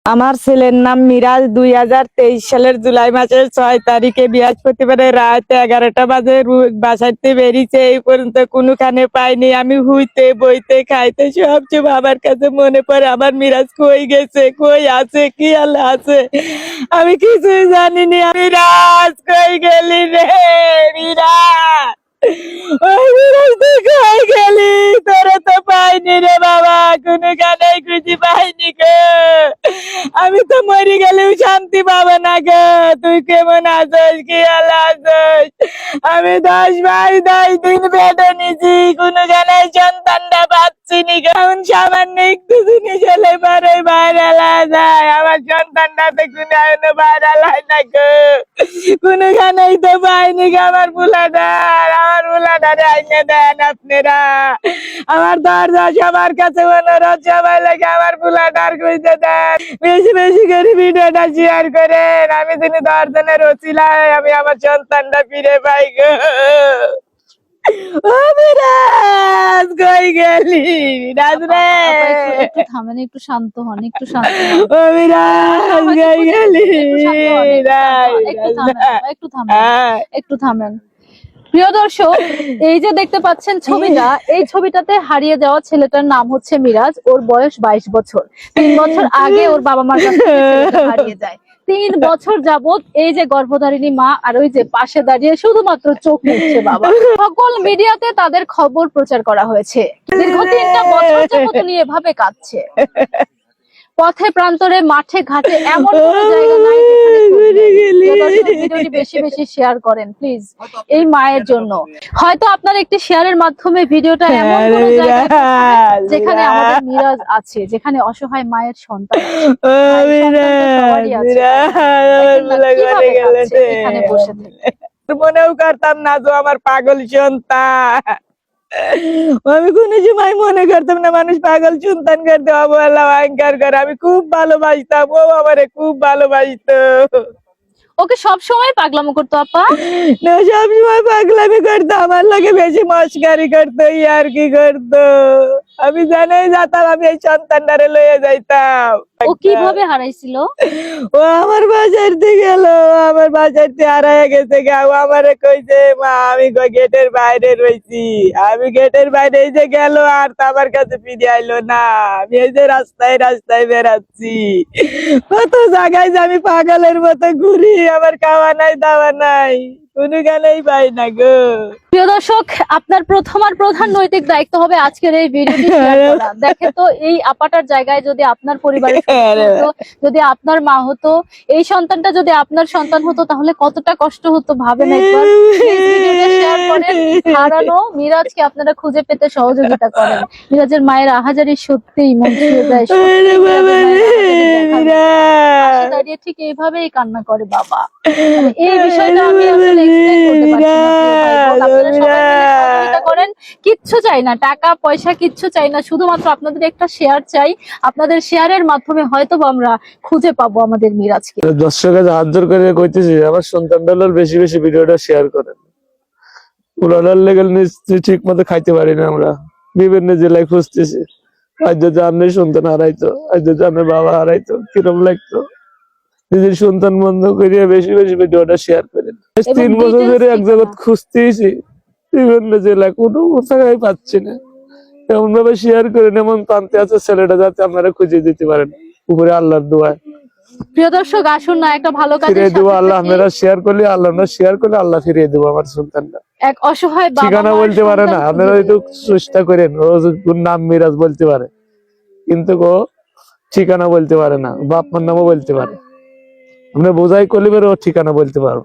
আমার ছেলের নাম মিরাজ। 2023 সালের জুলাই মাসের 6 তারিখে বৃহস্পতিবারে রাত 11টা বাজে বাসাইতে বেরিয়েছে। এই পর্যন্ত কোনোখানে পাইনি। আমি হুইতে বইতে খাইতে সবচেয়ে বাবার কাছে মনে পড়ে আমার মিরাজ কই গেছে, কই আছে, কি আল্লাহ আছে, আমি কিছুই জানিনি। মিরাজ কই গেলি রে মিরাজ? ওই মিরাজ তুই কই গেলি? তোরা তো পাইনি রে বাবা, কোনো গানেই খুঁজে পাইনি গো। আমি তো মরে গেলেও শান্তি পাবো না গো। তুই কেমন আছিস, কি আল্লাহ আছিস? আমি 10 ভাই 10 দিন বেঁধে নিছি, কোনো গানেই সন্তানটা পাচ্ছি নি গো। এখন সামান্য একটু জিনিস হলে পরে ভাইরাল হয়ে যায়। আমার সন্তানটা তো কোনো এখনো ভাইরাল হয় না গো। কোনো গানেই তো পাইনি গো আমার পোলাটারে আইনে দেন আপনারা। আমার দরজা সবার কাছে অনুরোধ, সবাই লাগে আমার পোলাটার খুঁজে দেন। বেশি বেশি করে ভিডিওটা শেয়ার করেন। আমি তিনি 10 জনের ওসিলায় আমি আমার সন্তানটা ফিরে পাই গো। ও মিরাজ কই গেলি? মিরাজ রে, একটু থামেন, একটু শান্ত হন, একটু শান্ত হন। ও মিরাজ কই গেলি? একটু থামেন, একটু থামেন। প্রিয় দর্শক, এই যে দেখতে পাচ্ছেন ছবিটা, এই ছবিটাতে হারিয়ে যাওয়া ছেলেটার নাম হচ্ছে মিরাজ। ওর বয়স 22 বছর। 3 বছর আগে ওর বাবা মার কাছ থেকে ছেলেটা হারিয়ে যায়। 3 বছর যাবত এই যে গর্ভধারিণী মা আর ওই যে পাশে দাঁড়িয়ে শুধুমাত্র চোখ মুছছে বাবা। সকল মিডিয়াতে তাদের খবর প্রচার করা হয়েছে। দীর্ঘ 3টা বছর যাবত নিয়ে এভাবে কাঁদছে। পথে প্রান্তরে মাঠে ঘাটে এমন কোনো জায়গা নাই ভিডিওটি বেশি বেশি শেয়ার করেন প্লিজ, এই মায়ের জন্য। হয়তো আপনার একটি শেয়ারের মাধ্যমে ভিডিওটা এমন কোনো জায়গায় যেখানে আমাদের মিরাজ আছে, যেখানে অসহায় মায়ের সন্তান এখানে বসে থেকে। মনেও করতাম না তো আমার পাগল সন্তান। আমি কোনো সময় মনে করতাম না মানুষ পাগল সন্তান করতে অবহেলা অহংকার করে। আমি খুব ভালোবাসতাম, ও আমারে খুব ভালোবাসতো। ওকে সব সময় পাগলামো করতো আপা? না, সবসময় পাগলামি করতো, আমার লাগে বেশি মস্কারি করতো, ইয়ার্কি করতো। আমি জানাই যেতাম আমি এই সন্তানটারে লয়ে যাইতাম। ও কিভাবে হারাইছিল? ও আমার বাসার থেকে গেল, আমার বাসার থেকে হারায় গেছে। ও আমারে কইছে মা আমি গেটের বাইরে রয়েছি। আমি গেটের বাইরে এই যে গেল আর তো আমার কাছে ফিরে আইলো না। আমি এই যে রাস্তায় রাস্তায় বেড়াচ্ছি, কত জায়গায় যে আমি পাগলের মতো ঘুরি, আমার খাওয়া নাই দাওয়া নাই, কোনো গানেই পাই না গো। প্রিয় দর্শক, আপনার প্রথম আর প্রধান নৈতিক দায়িত্ব হবে আজকের এই ভিডিওটি শেয়ার করা। দেখেন তো, এই আপাটার জায়গায় যদি আপনার পরিবারের হতো, যদি আপনার মা হতো, এই সন্তানটা যদি আপনার সন্তান হতো, তাহলে কতটা কষ্ট হতো ভাবেন একবার। ভিডিওটা শেয়ার করেন, হারানো মিরাজকে আপনারা খুঁজে পেতে সহযোগিতা করেন। মিরাজের মায়ের আহাজারি সত্যিই মন ছুঁয়ে যায়। দাঁড়িয়ে ঠিক এইভাবেই কান্না করে বাবা। এই বিষয়টা আমি আসলে এক্সপ্লেইন করতে পারছি না। আপনারা সবাই মিলে সহযোগিতা করেন। কিচ্ছু চাই না, টাকা পয়সা কিচ্ছু চাই না, শুধুমাত্র আপনাদের একটা শেয়ার চাই। আপনাদের শেয়ারের মাধ্যমে হয়তো আমরা খুঁজে পাবো আমাদের মিরাজকে। দর্শকের হাত জোর করে কইতেছি আমার সন্তানটার বেশি বেশি ভিডিওটা শেয়ার করেন। উলানার লেগে ঠিক মতো খাইতে পারি না আমরা, বিভিন্ন জেলায় খুঁজতেছি। আজ যদি আপনার সন্তান হারাইতো, আজ যদি আপনার বাবা হারাইতো, কিরম লাগতো। নিজের সন্তান বন্ধ করিয়া বেশি বেশি ভিডিওটা শেয়ার করেন। 3 বছর ধরে এক জগৎ খুঁজতেছি, বিভিন্ন জেলায় কোনো জায়গায় পাচ্ছি না। এমন ভাবে শেয়ার করেন, এমন প্রান্তে আছে ছেলেটা, যাতে আপনারা খুঁজে দিতে পারেন। উপরে আল্লাহর দোয়া। প্রিয় দর্শক, আসুন না একটা ভালো কাজে ফিরিয়ে দেবো আল্লাহ। আপনারা শেয়ার করলে আল্লাহ, না শেয়ার করলে আল্লাহ ফিরিয়ে দেবো আমার সন্তানটা। এক অসহায় বাবা ঠিকানা বলতে পারে না, আপনারা একটু চেষ্টা করেন। ওর নাম মিরাজ বলতে পারে, কিন্তু ও ঠিকানা বলতে পারে না, বাপ মার নামও বলতে পারে। আমরা বোঝাই করলে ও ঠিকানা বলতে পারো।